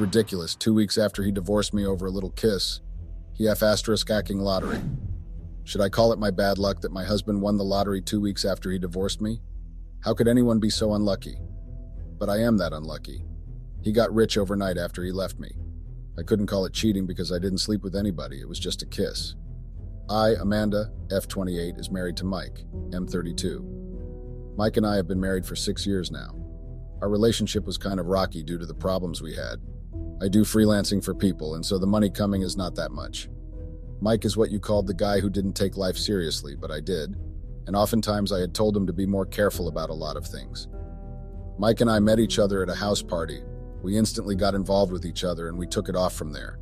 ridiculous. 2 weeks after he divorced me over a little kiss, he cking lottery. Should I call it my bad luck that my husband won the lottery 2 weeks after he divorced me? How could anyone be so unlucky? But I am that unlucky. He got rich overnight after he left me. I couldn't call it cheating because I didn't sleep with anybody. It was just a kiss. I, Amanda, F28, is married to Mike, M32. Mike and I have been married for 6 years now. Our relationship was kind of rocky due to the problems we had. I do freelancing for people, and so the money coming is not that much. Mike is what you called the guy who didn't take life seriously, but I did, and oftentimes I had told him to be more careful about a lot of things. Mike and I met each other at a house party. We instantly got involved with each other, and we took it off from there.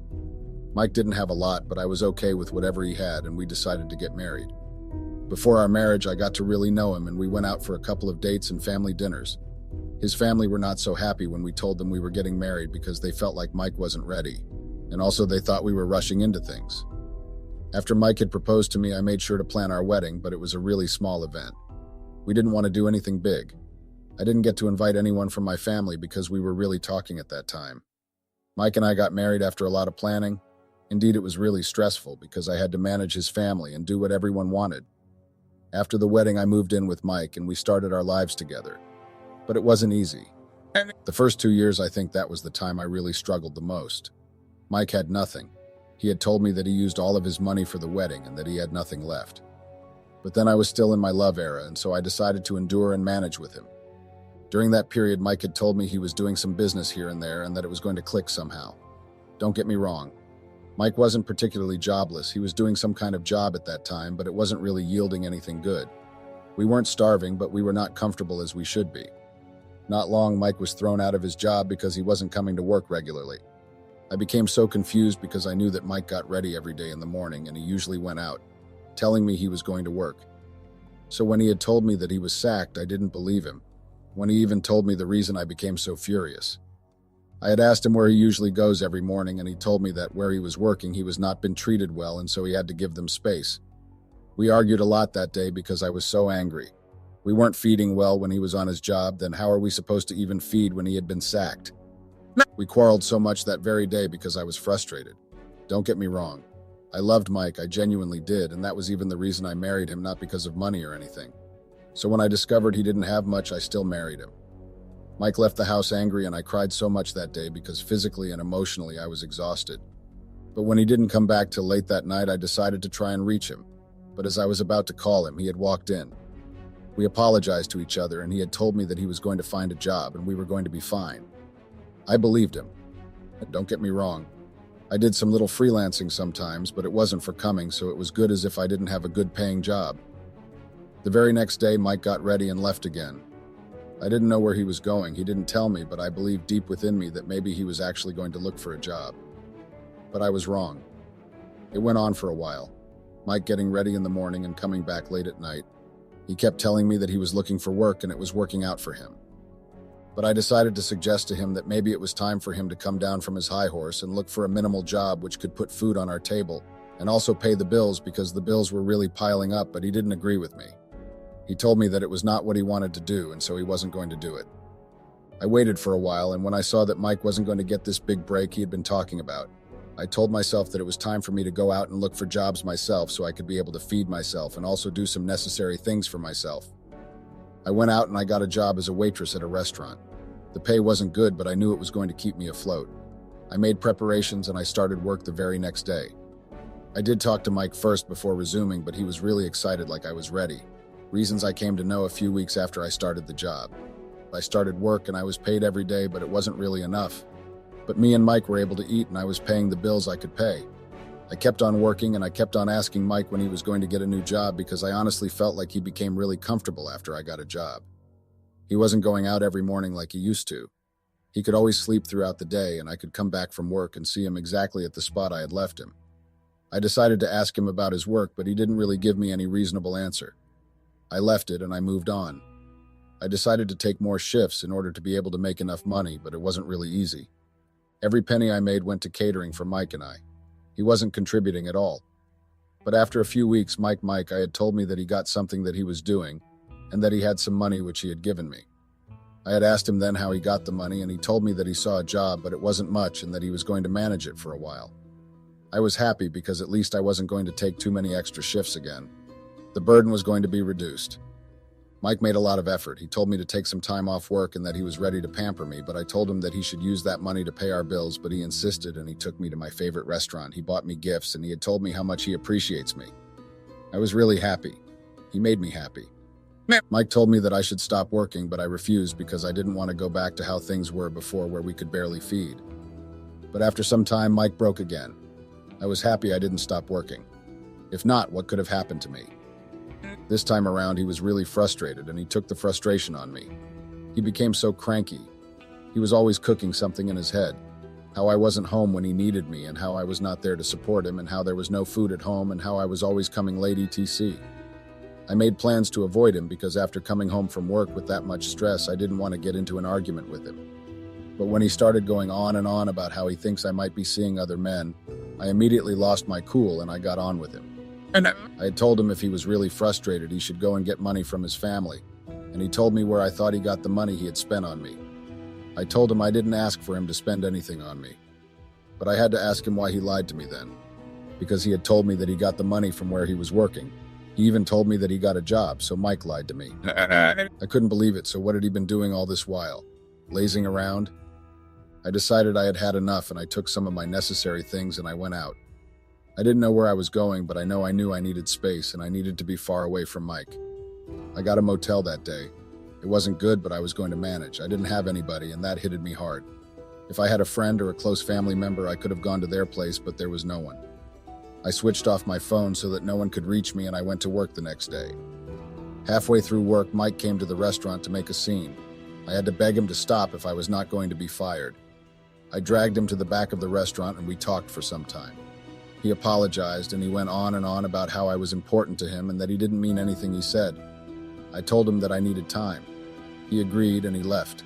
Mike didn't have a lot, but I was okay with whatever he had, and we decided to get married. Before our marriage, I got to really know him, and we went out for a couple of dates and family dinners. His family were not so happy when we told them we were getting married because they felt like Mike wasn't ready, and also they thought we were rushing into things. After Mike had proposed to me, I made sure to plan our wedding, but it was a really small event. We didn't want to do anything big. I didn't get to invite anyone from my family because we were really talking at that time. Mike and I got married after a lot of planning. Indeed, it was really stressful because I had to manage his family and do what everyone wanted. After the wedding, I moved in with Mike and we started our lives together. But it wasn't easy. The first 2 years, I think that was the time I really struggled the most. Mike had nothing. He had told me that he used all of his money for the wedding and that he had nothing left. But then I was still in my love era, and so I decided to endure and manage with him. During that period, Mike had told me he was doing some business here and there and that it was going to click somehow. Don't get me wrong. Mike wasn't particularly jobless. He was doing some kind of job at that time, but it wasn't really yielding anything good. We weren't starving, but we were not comfortable as we should be. Not long, Mike was thrown out of his job because he wasn't coming to work regularly. I became so confused because I knew that Mike got ready every day in the morning and he usually went out, telling me he was going to work. So when he had told me that he was sacked, I didn't believe him. When he even told me the reason, I became so furious. I had asked him where he usually goes every morning, and he told me that where he was working, he was not been treated well, and so he had to give them space. We argued a lot that day because I was so angry. We weren't feeding well when he was on his job, then how are we supposed to even feed when he had been sacked? We quarreled so much that very day because I was frustrated. Don't get me wrong. I loved Mike, I genuinely did, and that was even the reason I married him, not because of money or anything. So when I discovered he didn't have much, I still married him. Mike left the house angry, and I cried so much that day because physically and emotionally I was exhausted. But when he didn't come back till late that night, I decided to try and reach him. But as I was about to call him, he had walked in. We apologized to each other, and he had told me that he was going to find a job and we were going to be fine. I believed him. Don't get me wrong. I did some little freelancing sometimes, but it wasn't for coming, so it was good as if I didn't have a good paying job. The very next day, Mike got ready and left again. I didn't know where he was going. He didn't tell me, but I believed deep within me that maybe he was actually going to look for a job. But I was wrong. It went on for a while. Mike getting ready in the morning and coming back late at night. He kept telling me that he was looking for work and it was working out for him. But I decided to suggest to him that maybe it was time for him to come down from his high horse and look for a minimal job which could put food on our table and also pay the bills because the bills were really piling up, but he didn't agree with me. He told me that it was not what he wanted to do, and so he wasn't going to do it. I waited for a while, and when I saw that Mike wasn't going to get this big break he had been talking about, I told myself that it was time for me to go out and look for jobs myself so I could be able to feed myself and also do some necessary things for myself. I went out and I got a job as a waitress at a restaurant. The pay wasn't good, but I knew it was going to keep me afloat. I made preparations and I started work the very next day. I did talk to Mike first before resuming, but he was really excited like I was ready. Reasons I came to know a few weeks after I started the job. I started work and I was paid every day, but it wasn't really enough. But me and Mike were able to eat and I was paying the bills I could pay. I kept on working and I kept on asking Mike when he was going to get a new job because I honestly felt like he became really comfortable after I got a job. He wasn't going out every morning like he used to. He could always sleep throughout the day and I could come back from work and see him exactly at the spot I had left him. I decided to ask him about his work, but he didn't really give me any reasonable answer. I left it and I moved on. I decided to take more shifts in order to be able to make enough money, but it wasn't really easy. Every penny I made went to catering for Mike and I. He wasn't contributing at all. But after a few weeks, Mike I had told me that he got something that he was doing and that he had some money which he had given me. I had asked him then how he got the money, and he told me that he saw a job, but it wasn't much and that he was going to manage it for a while. I was happy because at least I wasn't going to take too many extra shifts again. The burden was going to be reduced. Mike made a lot of effort. He told me to take some time off work and that he was ready to pamper me, but I told him that he should use that money to pay our bills, but he insisted and he took me to my favorite restaurant. He bought me gifts and he had told me how much he appreciates me. I was really happy. He made me happy. Mike told me that I should stop working, but I refused because I didn't want to go back to how things were before where we could barely feed. But after some time, Mike broke again. I was happy I didn't stop working. If not, what could have happened to me? This time around, he was really frustrated and he took the frustration on me. He became so cranky. He was always cooking something in his head. How I wasn't home when he needed me and how I was not there to support him and how there was no food at home and how I was always coming late etc. I made plans to avoid him because after coming home from work with that much stress, I didn't want to get into an argument with him. But when he started going on and on about how he thinks I might be seeing other men, I immediately lost my cool and I got on with him. I had told him if he was really frustrated, he should go and get money from his family, and he told me where I thought he got the money he had spent on me. I told him I didn't ask for him to spend anything on me, but I had to ask him why he lied to me then, because he had told me that he got the money from where he was working. He even told me that he got a job, so Mike lied to me. I couldn't believe it, so what had he been doing all this while? Lazing around? I decided I had had enough and I took some of my necessary things and I went out. I didn't know where I was going, but I knew I needed space and I needed to be far away from Mike. I got a motel that day. It wasn't good, but I was going to manage. I didn't have anybody and that hit me hard. If I had a friend or a close family member, I could have gone to their place, but there was no one. I switched off my phone so that no one could reach me and I went to work the next day. Halfway through work, Mike came to the restaurant to make a scene. I had to beg him to stop if I was not going to be fired. I dragged him to the back of the restaurant and we talked for some time. He apologized and he went on and on about how I was important to him and that he didn't mean anything he said. I told him that I needed time. He agreed and he left.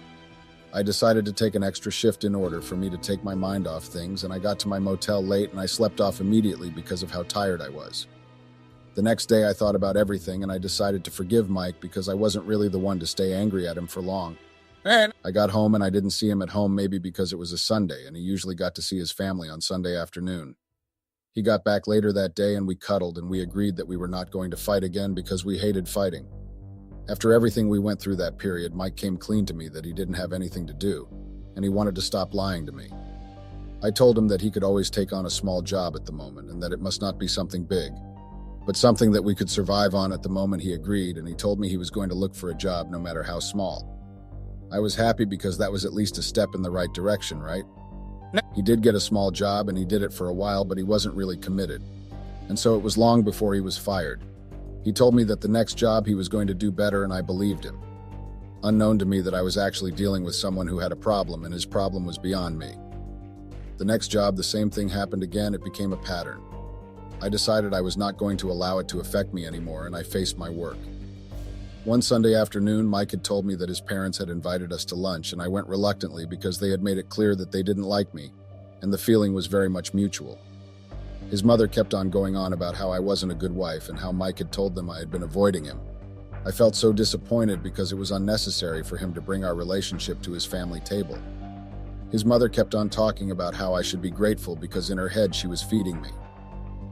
I decided to take an extra shift in order for me to take my mind off things, and I got to my motel late and I slept off immediately because of how tired I was. The next day I thought about everything and I decided to forgive Mike because I wasn't really the one to stay angry at him for long. I got home and I didn't see him at home, maybe because it was a Sunday and he usually got to see his family on Sunday afternoon. He got back later that day and we cuddled and we agreed that we were not going to fight again because we hated fighting. After everything we went through that period, Mike came clean to me that he didn't have anything to do and he wanted to stop lying to me. I told him that he could always take on a small job at the moment and that it must not be something big, but something that we could survive on at the moment. He agreed and he told me he was going to look for a job no matter how small. I was happy because that was at least a step in the right direction, right? He did get a small job and he did it for a while, but he wasn't really committed. And so it was long before he was fired. He told me that the next job he was going to do better and I believed him. Unknown to me that I was actually dealing with someone who had a problem and his problem was beyond me. The next job, the same thing happened again. It became a pattern. I decided I was not going to allow it to affect me anymore and I faced my work. One Sunday afternoon, Mike had told me that his parents had invited us to lunch, and I went reluctantly because they had made it clear that they didn't like me, and the feeling was very much mutual. His mother kept on going on about how I wasn't a good wife and how Mike had told them I had been avoiding him. I felt so disappointed because it was unnecessary for him to bring our relationship to his family table. His mother kept on talking about how I should be grateful because in her head she was feeding me.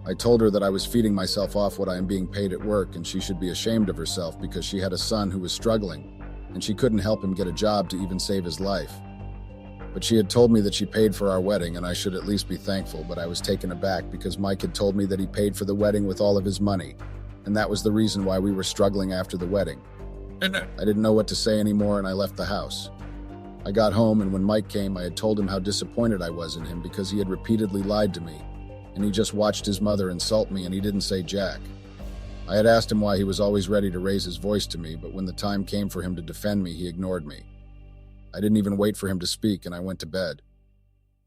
I told her that I was feeding myself off what I am being paid at work and she should be ashamed of herself because she had a son who was struggling and she couldn't help him get a job to even save his life. But she had told me that she paid for our wedding and I should at least be thankful, but I was taken aback because Mike had told me that he paid for the wedding with all of his money, and that was the reason why we were struggling after the wedding. I didn't know what to say anymore and I left the house. I got home and when Mike came, I had told him how disappointed I was in him because he had repeatedly lied to me. And he just watched his mother insult me and he didn't say jack. I had asked him why he was always ready to raise his voice to me, but when the time came for him to defend me, he ignored me. I didn't even wait for him to speak and I went to bed.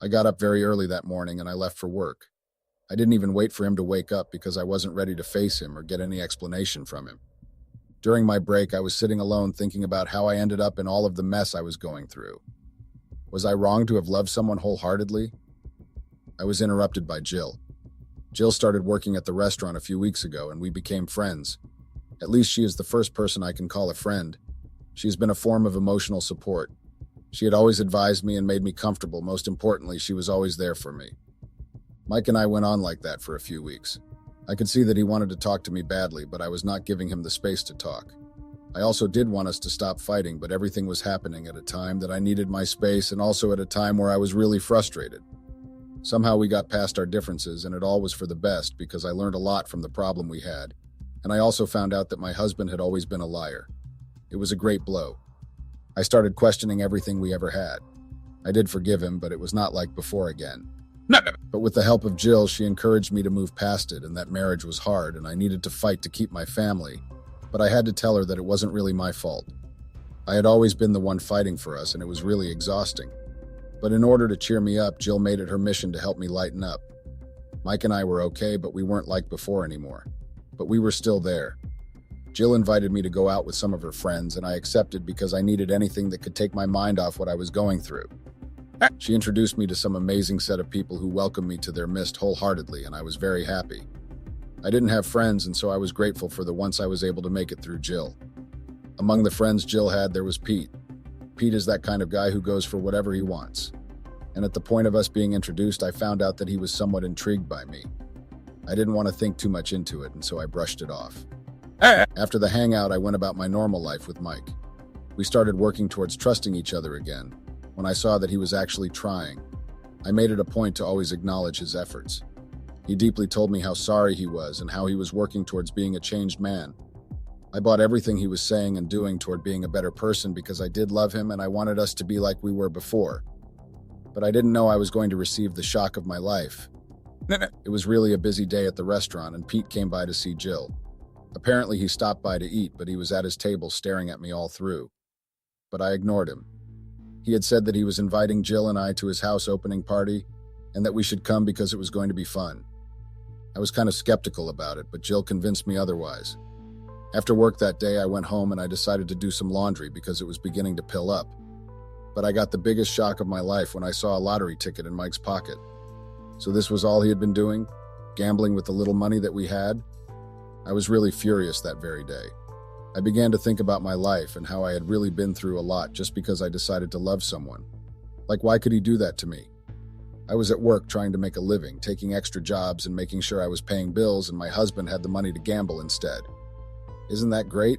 I got up very early that morning and I left for work. I didn't even wait for him to wake up because I wasn't ready to face him or get any explanation from him. During my break, I was sitting alone thinking about how I ended up in all of the mess I was going through. Was I wrong to have loved someone wholeheartedly? I was interrupted by Jill. Jill started working at the restaurant a few weeks ago and we became friends. At least she is the first person I can call a friend. She's been a form of emotional support. She had always advised me and made me comfortable. Most importantly, she was always there for me. Mike and I went on like that for a few weeks. I could see that he wanted to talk to me badly, but I was not giving him the space to talk. I also did want us to stop fighting, but everything was happening at a time that I needed my space and also at a time where I was really frustrated. Somehow we got past our differences, and it all was for the best because I learned a lot from the problem we had, and I also found out that my husband had always been a liar. It was a great blow. I started questioning everything we ever had. I did forgive him, but it was not like before again. But with the help of Jill, she encouraged me to move past it, and that marriage was hard, and I needed to fight to keep my family, but I had to tell her that it wasn't really my fault. I had always been the one fighting for us, and it was really exhausting. But in order to cheer me up, Jill made it her mission to help me lighten up. Mike and I were okay, but we weren't like before anymore. But we were still there. Jill invited me to go out with some of her friends, and I accepted because I needed anything that could take my mind off what I was going through. She introduced me to some amazing set of people who welcomed me to their midst wholeheartedly, and I was very happy. I didn't have friends, and so I was grateful for the once I was able to make it through Jill. Among the friends Jill had, there was Pete. Pete is that kind of guy who goes for whatever he wants. And at the point of us being introduced, I found out that he was somewhat intrigued by me. I didn't want to think too much into it, and so I brushed it off. After the hangout, I went about my normal life with Mike. We started working towards trusting each other again. When I saw that he was actually trying, I made it a point to always acknowledge his efforts. He deeply told me how sorry he was and how he was working towards being a changed man. I bought everything he was saying and doing toward being a better person because I did love him and I wanted us to be like we were before. But I didn't know I was going to receive the shock of my life. It was really a busy day at the restaurant, and Pete came by to see Jill. Apparently he stopped by to eat, but he was at his table staring at me all through. But I ignored him. He had said that he was inviting Jill and I to his house opening party, and that we should come because it was going to be fun. I was kind of skeptical about it, but Jill convinced me otherwise. After work that day, I went home and I decided to do some laundry because it was beginning to pill up. But I got the biggest shock of my life when I saw a lottery ticket in Mike's pocket. So this was all he had been doing? Gambling with the little money that we had? I was really furious that very day. I began to think about my life and how I had really been through a lot just because I decided to love someone. Like, why could he do that to me? I was at work trying to make a living, taking extra jobs and making sure I was paying bills, and my husband had the money to gamble instead. Isn't that great?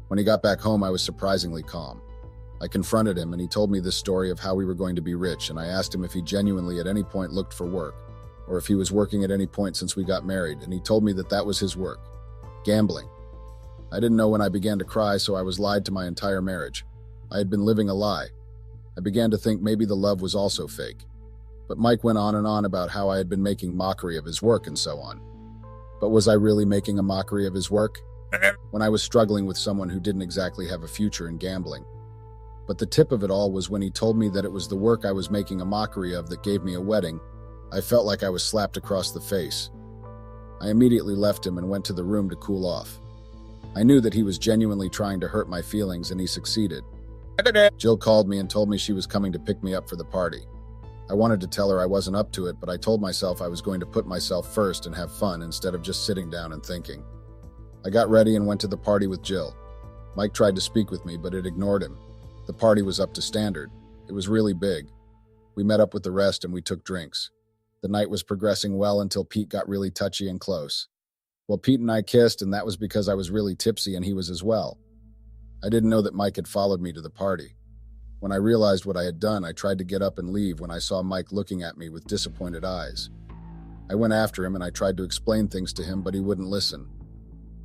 When he got back home, I was surprisingly calm. I confronted him and he told me this story of how we were going to be rich, and I asked him if he genuinely at any point looked for work, or if he was working at any point since we got married, and he told me that that was his work. Gambling. I didn't know when I began to cry, so I was lied to my entire marriage. I had been living a lie. I began to think maybe the love was also fake. But Mike went on and on about how I had been making mockery of his work and so on. But was I really making a mockery of his work? When I was struggling with someone who didn't exactly have a future in gambling. But the tip of it all was when he told me that it was the work I was making a mockery of that gave me a wedding. I felt like I was slapped across the face. I immediately left him and went to the room to cool off. I knew that he was genuinely trying to hurt my feelings, and he succeeded. Jill called me and told me she was coming to pick me up for the party. I wanted to tell her I wasn't up to it, but I told myself I was going to put myself first and have fun instead of just sitting down and thinking. I got ready and went to the party with Jill. Mike tried to speak with me, but it ignored him. The party was up to standard. It was really big. We met up with the rest and we took drinks. The night was progressing well until Pete got really touchy and close. Well, Pete and I kissed, and that was because I was really tipsy and he was as well. I didn't know that Mike had followed me to the party. When I realized what I had done, I tried to get up and leave when I saw Mike looking at me with disappointed eyes. I went after him and I tried to explain things to him, but he wouldn't listen.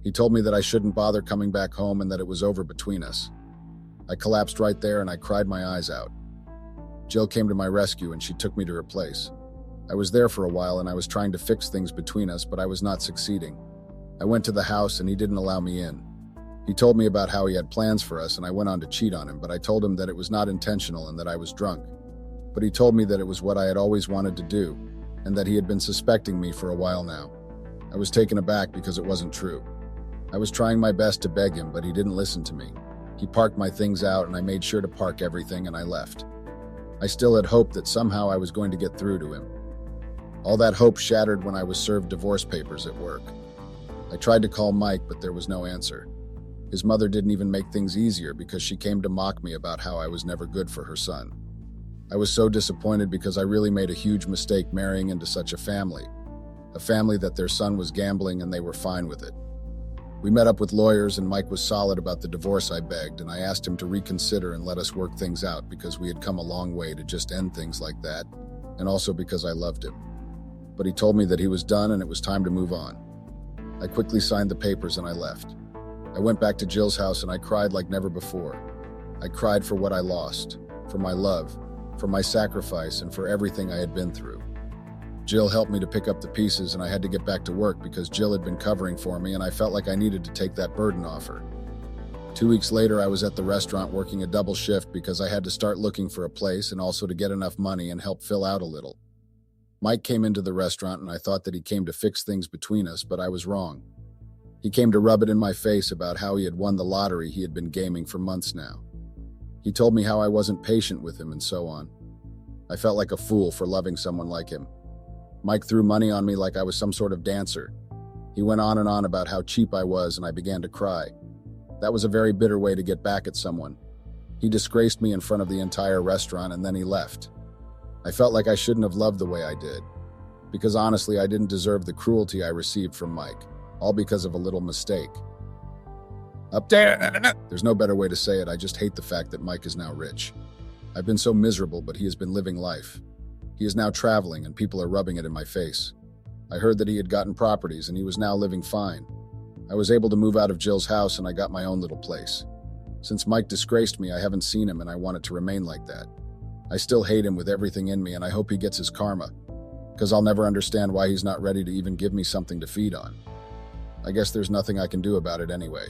He told me that I shouldn't bother coming back home and that it was over between us. I collapsed right there and I cried my eyes out. Jill came to my rescue and she took me to her place. I was there for a while and I was trying to fix things between us, but I was not succeeding. I went to the house and he didn't allow me in. He told me about how he had plans for us and I went on to cheat on him, but I told him that it was not intentional and that I was drunk. But he told me that it was what I had always wanted to do and that he had been suspecting me for a while now. I was taken aback because it wasn't true. I was trying my best to beg him, but he didn't listen to me. He parked my things out and I made sure to park everything and I left. I still had hope that somehow I was going to get through to him. All that hope shattered when I was served divorce papers at work. I tried to call Mike, but there was no answer. His mother didn't even make things easier because she came to mock me about how I was never good for her son. I was so disappointed because I really made a huge mistake marrying into such a family that their son was gambling and they were fine with it. We met up with lawyers and Mike was solid about the divorce I begged, and I asked him to reconsider and let us work things out because we had come a long way to just end things like that, and also because I loved him. But he told me that he was done and it was time to move on. I quickly signed the papers and I left. I went back to Jill's house and I cried like never before. I cried for what I lost, for my love, for my sacrifice, and for everything I had been through. Jill helped me to pick up the pieces and I had to get back to work because Jill had been covering for me and I felt like I needed to take that burden off her. 2 weeks later, I was at the restaurant working a double shift because I had to start looking for a place and also to get enough money and help fill out a little. Mike came into the restaurant and I thought that he came to fix things between us, but I was wrong. He came to rub it in my face about how he had won the lottery he had been gaming for months now. He told me how I wasn't patient with him and so on. I felt like a fool for loving someone like him. Mike threw money on me like I was some sort of dancer. He went on and on about how cheap I was and I began to cry. That was a very bitter way to get back at someone. He disgraced me in front of the entire restaurant and then he left. I felt like I shouldn't have loved the way I did. Because honestly, I didn't deserve the cruelty I received from Mike. All because of a little mistake. There's no better way to say it. I just hate the fact that Mike is now rich. I've been so miserable, but he has been living life. He is now traveling and people are rubbing it in my face. I heard that he had gotten properties and he was now living fine. I was able to move out of Jill's house and I got my own little place. Since Mike disgraced me, I haven't seen him and I want it to remain like that. I still hate him with everything in me and I hope he gets his karma, because I'll never understand why he's not ready to even give me something to feed on. I guess there's nothing I can do about it anyway.